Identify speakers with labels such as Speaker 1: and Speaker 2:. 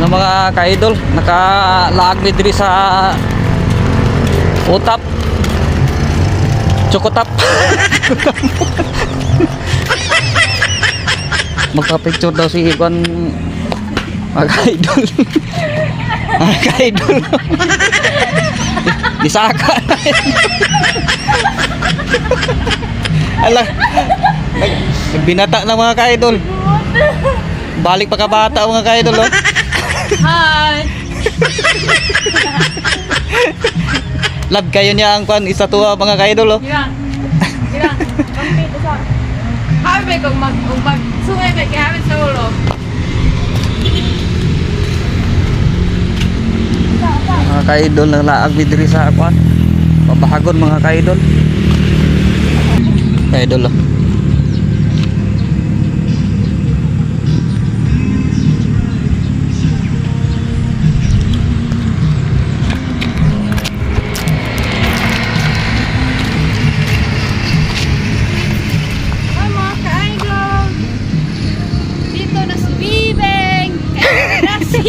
Speaker 1: Ano mga ka-idol, nakalaag mi diri sa utap. Chokotap. Magpa-picture daw si Ivan, mga ka-idol. Mga ka-idol. Disaka na yan. Ala, nagbinata ng mga ka-idol. Balik pa kabata mga ka-idol, oh.
Speaker 2: Hi!
Speaker 1: Love kayo niya ang kwan, isa tuwa mga ka-idol, oh.
Speaker 2: Girang! Girang! Pagpito sa... Habi kung mag-sungay ka kaya habi sa ulo.
Speaker 1: Mga ka-idol, nalaag bidiri sa kwan. Pabahagon mga ka-idol. Ka-idol, oh.
Speaker 2: Hi mga ka-idol! Dito na si Bibeng! Kaya na si...